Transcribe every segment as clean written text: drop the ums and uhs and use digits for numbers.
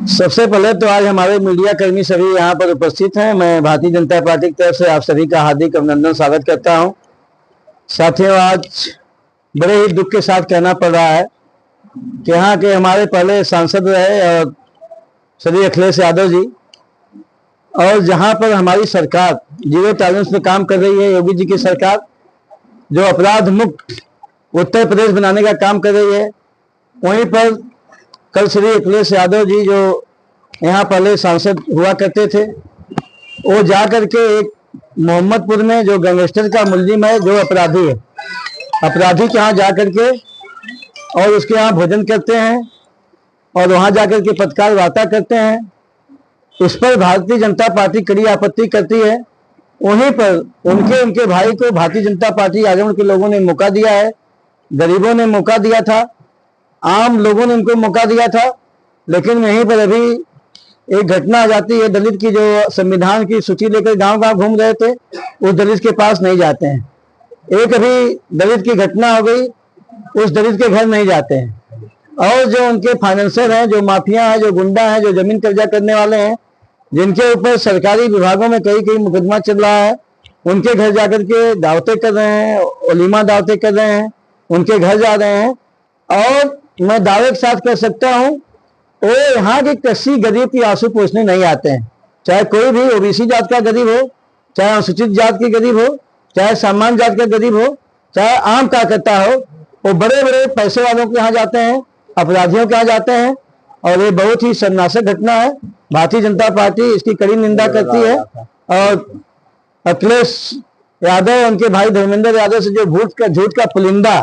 सबसे पहले तो आज हमारे मीडिया कर्मी सभी यहाँ पर उपस्थित हैं। मैं भारतीय जनता पार्टी की तरफ से आप सभी का हार्दिक अभिनंदन स्वागत करता हूँ। साथियों, आज बड़े ही दुख के साथ कहना पड़ रहा है कि यहाँ के हमारे पहले सांसद रहे और श्री अखिलेश यादव जी, और जहाँ पर हमारी सरकार जीरो टॉलरेंस में काम कर रही है, योगी जी की सरकार जो अपराध मुक्त उत्तर प्रदेश बनाने का काम कर रही है, वहीं पर कल श्री अखिलेश यादव जी जो यहाँ पहले सांसद हुआ करते थे, वो जा करके एक मोहम्मदपुर में जो गैंगस्टर का मुलजिम है, जो अपराधी है, अपराधी के यहाँ जा करके और उसके यहाँ भोजन करते हैं और वहाँ जाकर के पत्रकार वार्ता करते हैं। इस पर भारतीय जनता पार्टी कड़ी आपत्ति करती है। वहीं पर उनके भाई को भारतीय जनता पार्टी आजमगढ़ के लोगों ने मौका दिया है, गरीबों ने मौका दिया था, आम लोगों ने उनको मौका दिया था, लेकिन वहीं पर अभी एक घटना आ जाती है। दलित की जो संविधान की सूची लेकर गांव-गांव घूम रहे थे, उस दलित के पास नहीं जाते हैं। एक अभी दलित की घटना हो गई, उस दलित के घर नहीं जाते हैं। और जो उनके फाइनेंसर हैं, जो माफिया हैं, जो गुंडा हैं, जो जमीन कब्जा करने वाले हैं, जिनके ऊपर सरकारी विभागों में कई मुकदमा चल रहा है, उनके घर जाकर के दावतें कर रहे हैं, वलीमा दावतें कर रहे हैं, उनके घर जा रहे हैं। और मैं दावे के साथ कह सकता हूँ, वो यहाँ के किसी गरीब की आंसू पोंछने नहीं आते हैं। चाहे कोई भी ओबीसी जात का गरीब हो, चाहे अनुसूचित जात की गरीब हो, चाहे सामान्य जात का गरीब हो, चाहे आम कार्यकर्ता हो, वो बड़े बड़े पैसे वालों के यहाँ जाते हैं, अपराधियों के यहाँ जाते हैं। और ये बहुत ही शर्मनाशक घटना है। भारतीय जनता पार्टी इसकी कड़ी निंदा करती है। और अखिलेश यादव, उनके भाई धर्मेंद्र यादव से जो झूठ का पुलिंदा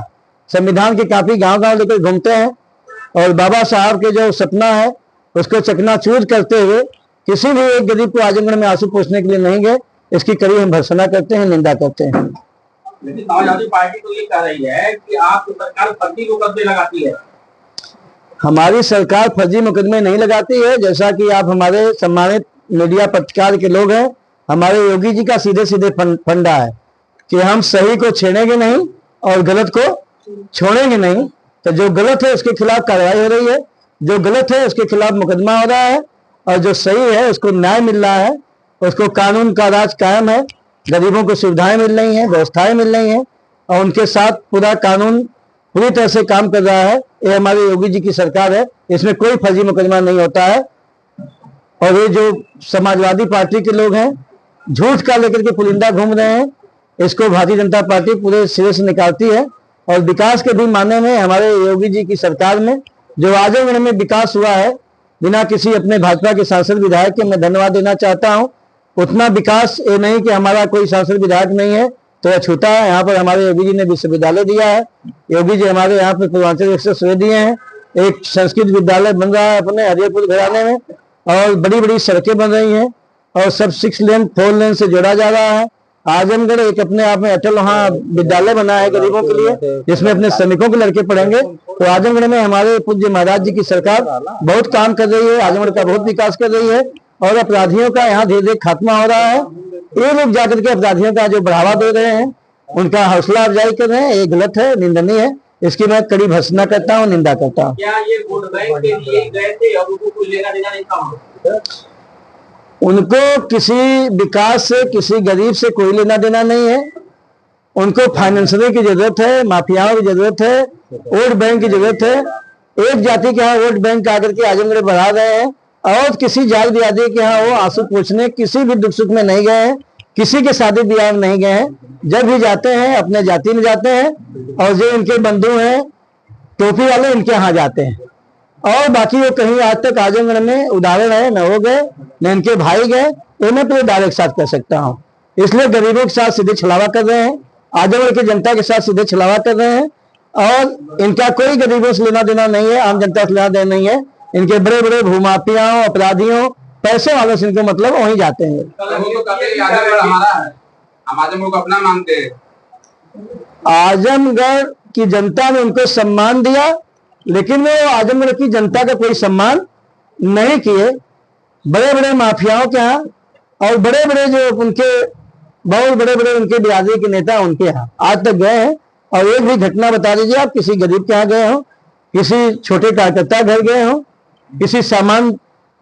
संविधान की कापी गांव-गांव लेकर घूमते हैं और बाबा साहब के जो सपना है उसको चकनाचूर करते हुए किसी भी एक गरीब को आजमगढ़ में आंसू पोंछने के लिए नहीं गए, इसकी कड़ी हम भर्त्सना करते हैं, निंदा करते हैं। लेकिन समाजवादी पार्टी तो ये कह रही है कि आपकी सरकार फर्जी मुकदमे लगाती है। हमारी सरकार फर्जी मुकदमे नहीं लगाती है। जैसा कि आप हमारे सम्मानित मीडिया पत्रकार के लोग हैं, हमारे योगी जी का सीधे सीधे फंडा है कि हम सही को छेड़ेंगे नहीं और गलत को छोड़ेंगे नहीं। तो जो गलत है उसके खिलाफ कार्रवाई हो रही है, जो गलत है उसके खिलाफ मुकदमा हो रहा है, और जो सही है उसको न्याय मिल रहा है, उसको कानून का राज कायम है, गरीबों को सुविधाएं मिल रही हैं, व्यवस्थाएं मिल रही हैं, और उनके साथ पूरा कानून पूरी तरह से काम कर रहा है। ये हमारे योगी जी की सरकार है, इसमें कोई फर्जी मुकदमा नहीं होता है। और ये जो समाजवादी पार्टी के लोग हैं, झूठ का लेकर के पुलिंदा घूम रहे हैं, इसको भारतीय जनता पार्टी पूरे सिरे से निकालती है। और विकास के भी माने में हमारे योगी जी की सरकार में जो आजमगढ़ में विकास हुआ है, बिना किसी अपने भाजपा के सांसद विधायक के मैं धन्यवाद देना चाहता हूं। उतना विकास ये नहीं कि हमारा कोई सांसद विधायक नहीं है तो अछूता है। यहाँ पर हमारे योगी जी ने विश्वविद्यालय दिया है, योगी जी हमारे यहाँ पर पूर्वांचल एक्सप्रेस वे दिए हैं, एक संस्कृत विद्यालय बन रहा है अपने हरियरपुर घराने में, और बड़ी बड़ी सड़कें बन रही हैं, और सब 6 लेन 4 लेन से जोड़ा जा रहा है। आजमगढ़ एक अपने आप में अटल वहाँ विद्यालय बना है गरीबों के लिए, जिसमें अपने श्रमिकों के लड़के पढ़ेंगे। तो आजमगढ़ में हमारे पूज्य महाराज जी की सरकार बहुत काम कर रही है, आजमगढ़ का बहुत विकास कर रही है, और अपराधियों का यहाँ धीरे धीरे खात्मा हो रहा है। ये लोग जाकर के अपराधियों का जो बढ़ावा दे रहे हैं, उनका हौसला अफजाई कर रहे हैं, ये गलत है, निंदनीय है। इसकी मैं कड़ी भर्त्सना करता हूँ, निंदा करता हूँ। क्या ये वोट बैंक के लिए गए थे और उनको कोई लेना देना नहीं था? उनको किसी विकास से, किसी गरीब से कोई लेना देना नहीं है। उनको फाइनेंसर की जरूरत है, माफियाओं की जरूरत है, वोट बैंक की जरूरत है। एक जाति के यहाँ वोट बैंक आकर के आजमगढ़ बढ़ा रहे हैं, और किसी जात बिरादरी के यहाँ वो आंसू पोंछने किसी भी दुख सुख में नहीं गए हैं, किसी के शादी ब्याह में नहीं गए हैं। जब भी जाते हैं अपने जाति में जाते हैं, और जो इनके बंधु हैं टोपी वाले, इनके यहाँ जाते हैं। और बाकी वो कहीं आज तक आजमगढ़ में उदाहरण है न हो गए, न इनके भाई गए, तो मैं पूरे दायरे के साथ कह सकता हूँ। इसलिए गरीबों के साथ सीधे छलावा कर रहे हैं, आजमगढ़ की जनता के साथ सीधे छलावा कर रहे हैं, और इनका कोई गरीबों से लेना देना नहीं है, आम जनता से लेना देना नहीं है। इनके बड़े बड़े भूमाफियाओं, अपराधियों, पैसे वालों से इनको मतलब वहीं जाते हैं। हम आजमगढ़ को अपना मानते हैं। आजमगढ़ की जनता ने उनको सम्मान दिया, लेकिन वो आजमगढ़ की जनता का कोई सम्मान नहीं किए। बड़े बड़े माफियाओं के यहाँ, और बड़े बड़े जो उनके बहुत बड़े बड़े उनके बिरादरी के नेता उनके यहाँ आज तक गए हैं। और एक भी घटना बता दीजिए आप किसी गरीब के यहाँ गए हो, किसी छोटे कार्यकर्ता घर गए हो, किसी सामान्य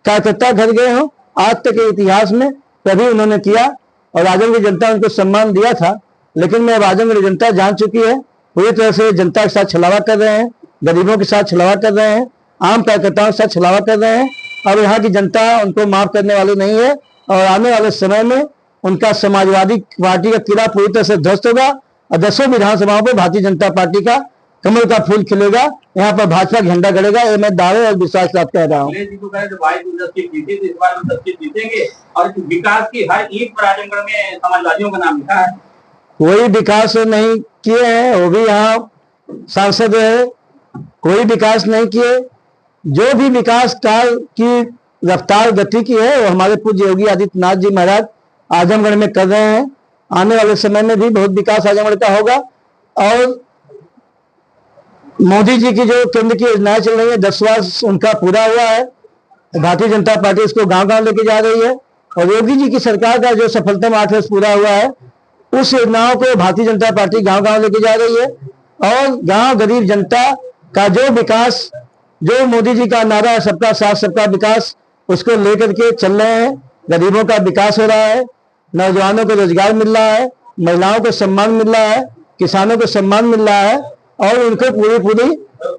कार्यकर्ता घर गए हो, आज तक के इतिहास में कभी उन्होंने किया। और आजमगढ़ जनता उनको सम्मान दिया था, लेकिन मैं आजमगढ़ जनता जान चुकी है पूरी तरह से जनता के साथ छलावा कर रहे हैं, गरीबों के साथ छलावा कर रहे हैं, आम कार्यकर्ताओं के साथ छलावा कर रहे हैं। और यहाँ की जनता उनको माफ करने वाली नहीं है और आने वाले समय में उनका समाजवादी पार्टी का किला पूरी तरह से ध्वस्त होगा और 10 विधानसभाओं पर भारतीय जनता पार्टी का कमल का फूल खिलेगा, यहाँ पर भाजपा झंडा गड़ेगा। ये मैं दावे और विश्वास के साथ कह रहा हूँ। और विकास की हर ईंट पर आजमगढ़ में समाजवादियों का नाम लिखा है। कोई विकास नहीं किए हैं, वो भी यहाँ सांसद है, कोई विकास नहीं किए। जो भी विकास कार्य की रफ्तार गति की है वो हमारे पूज्य योगी आदित्यनाथ जी महाराज आजमगढ़ में कर रहे हैं। आने वाले समय में भी बहुत विकास आजमगढ़ का होगा। और मोदी जी की जो केंद्र की योजनाएं चल रही है, 10 वर्ष उनका पूरा हुआ है, भारतीय जनता पार्टी इसको गांव-गांव लेके जा रही है। और योगी जी की सरकार का जो सफलतम 8 वर्ष पूरा हुआ है, उस योजनाओं को भारतीय जनता पार्टी गांव-गांव लेके जा रही है। और गांव गरीब जनता का जो विकास, जो मोदी जी का नारा है सबका साथ सबका विकास, उसको लेकर के चल रहे हैं। गरीबों का विकास हो रहा है, नौजवानों को रोजगार मिल रहा है, महिलाओं को सम्मान मिल रहा है, किसानों को सम्मान मिल रहा है और उनको पूरी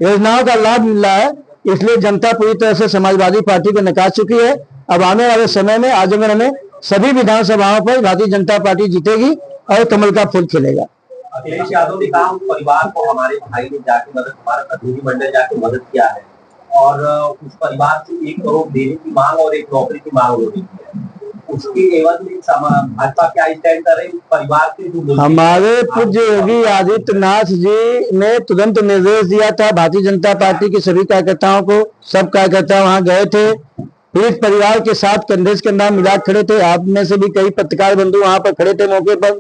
योजनाओं का लाभ मिल रहा है। इसलिए जनता पूरी तरह से समाजवादी पार्टी को नकार चुकी है। अब आने वाले समय में आजमगढ़ में सभी विधानसभाओं पर भारतीय जनता पार्टी जीतेगी और कमल का फूल खिलेगा। अखिलेश यादव ने कहा परिवार को हमारे भाई ने जाके मदद, हमारा प्रतिनिधिमंडल जाके मदद किया है और उस परिवार से 1 करोड़ देने की मांग और 1 नौकरी की मांग हो रही है। उसके एवज में भाजपा क्या स्टैंड कर रही है परिवार के जो हमारे पूज्य योगी आदित्यनाथ जी ने तुरंत निर्देश दिया था भारतीय जनता पार्टी के सभी कार्यकर्ताओं को। सब कार्यकर्ता वहां गए थे, पीड़ित परिवार के साथ कंधे से कंधा मिला खड़े थे। आप में से भी कई पत्रकार बंधु वहां पर खड़े थे मौके पर।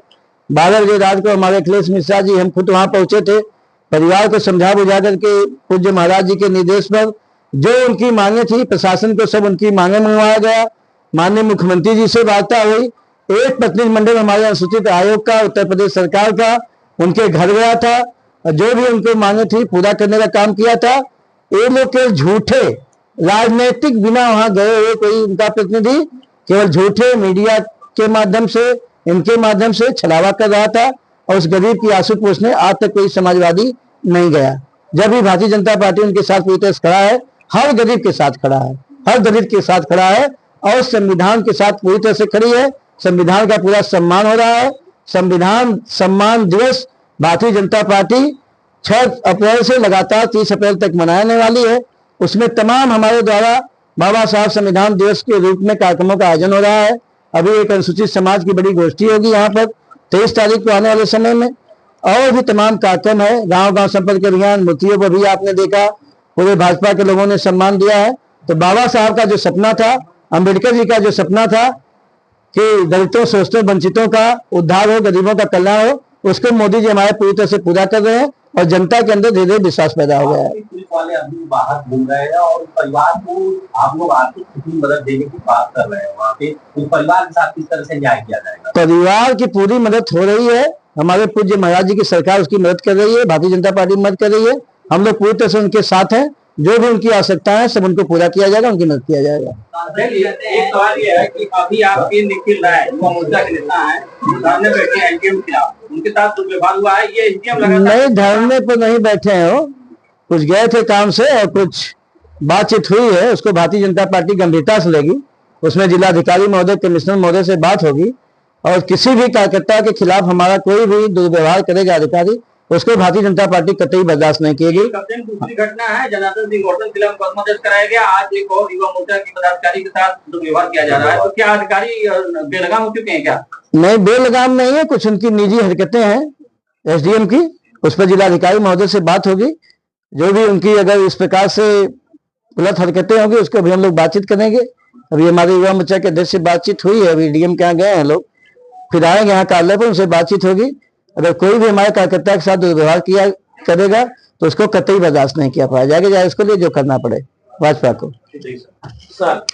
12 बजे रात को हमारे अखिलेश मिश्रा जी हम खुद वहां पहुंचे थे। परिवार को समझा बुझा करके पूज्य महाराज जी के निर्देश पर जो उनकी मांगे थी, प्रशासन को सब उनकी मांगे मंगवाया गया। माननीय मुख्यमंत्री जी से वार्ता हुई। एक प्रतिनिधिमंडल हमारे अनुसूचित आयोग का, उत्तर प्रदेश सरकार का, उनके घर गया था और जो भी उनको मांगे थी पूरा करने का काम किया था। ये लोग के झूठे राजनीतिक बिना वहां गए हुए कोई उनका प्रतिनिधि केवल झूठे मीडिया के माध्यम से, इनके माध्यम से छलावा कर रहा था और उस गरीब की आंसू पोंछने आज तक कोई समाजवादी नहीं गया। जब भी भारतीय जनता पार्टी उनके साथ पूरी तरह खड़ा है, हर गरीब के साथ खड़ा है, हर दलित के साथ खड़ा है और संविधान के साथ पूरी तरह से खड़ी है। संविधान का पूरा सम्मान हो रहा है। संविधान सम्मान दिवस भारतीय जनता पार्टी 6 अप्रैल से लगातार 30 अप्रैल तक मनाने वाली है। उसमें तमाम हमारे द्वारा बाबा साहब संविधान दिवस के रूप में कार्यक्रमों का आयोजन हो रहा है। अभी एक अनुसूचित समाज की बड़ी गोष्ठी होगी यहाँ पर 23 तारीख को आने वाले समय में, और भी तमाम कार्यक्रम है। गांव-गांव संपर्क अभियान, मूर्तियों पर भी आपने देखा पूरे भाजपा के लोगों ने सम्मान दिया है। तो बाबा साहब का जो सपना था, अंबेडकर जी का जो सपना था कि दलितों, शोषितों, वंचितों का उद्धार हो, गरीबों का कल्याण हो, उसको मोदी जी हमारे पूरी तरह से पूरा कर रहे हैं और जनता के अंदर धीरे धीरे विश्वास पैदा हो गया है। पुलिस वाले अभी बाहर घूम रहे हैं और परिवार को आप लोग आर्थिक कितनी मदद देने की बात कर रहे हैं, वहाँ पे उस परिवार के साथ किस तरह से न्याय किया जाएगा? परिवार की पूरी मदद हो रही है। हमारे पूज्य महाराज जी की सरकार उसकी मदद कर रही है, भारतीय जनता पार्टी मदद कर रही है। हम लोग पूरी तरह से उनके साथ हैं। जो भी उनकी आवश्यकता है सब उनको पूरा किया जाएगा, उनकी मदद किया जाएगा। एक सवाल ये है कि अभी आपके निखिल राय युवा मोर्चा के नेता हैं, धरने बैठे हैं एनडीएम के खिलाफ, उनके साथ दुर्व्यवहार हुआ है, ये एनडीएम नहीं, धरने पर नहीं बैठे हैं वो, कुछ गए थे काम से और कुछ बातचीत हुई है, उसको भारतीय जनता पार्टी गंभीरता से लेगी। उसमें जिलाधिकारी महोदय, कमिश्नर महोदय से बात होगी और किसी भी कार्यकर्ता के खिलाफ हमारा कोई भी दुर्व्यवहार करेगा अधिकारी, उसको भारतीय जनता पार्टी कतई बर्दाश्त नहीं करेगी। दूसरी घटना है, जनार्दन सिंह गौतम जिला में मुकदमा दर्ज कराया गया। आज एक और युवा मोर्चा के पदाधिकारी के साथ दुर्व्यवहार किया जा रहा है। तो क्या अधिकारी बेलगाम हो चुके हैं क्या? नहीं, बेलगाम नहीं है, कुछ उनकी निजी हरकतें हैं एसडीएम की, उस पर जिलाधिकारी महोदय से बात होगी। जो भी उनकी अगर इस प्रकार से गलत हरकतें होंगी उसको भी हम लोग बातचीत करेंगे। अभी हमारे युवा मोर्चा के अध्यक्ष से बातचीत हुई है, अभी डीएम के यहाँ गए हैं लोग, फिर आएंगे यहाँ कार्यालय पर, उनसे बातचीत होगी। अगर कोई भी हमारे कार्यकर्ता के साथ दुर्व्यवहार किया करेगा तो उसको कतई बर्दाश्त नहीं किया पाया जाएगा, चाहे उसके लिए जो करना पड़े भाजपा को। सर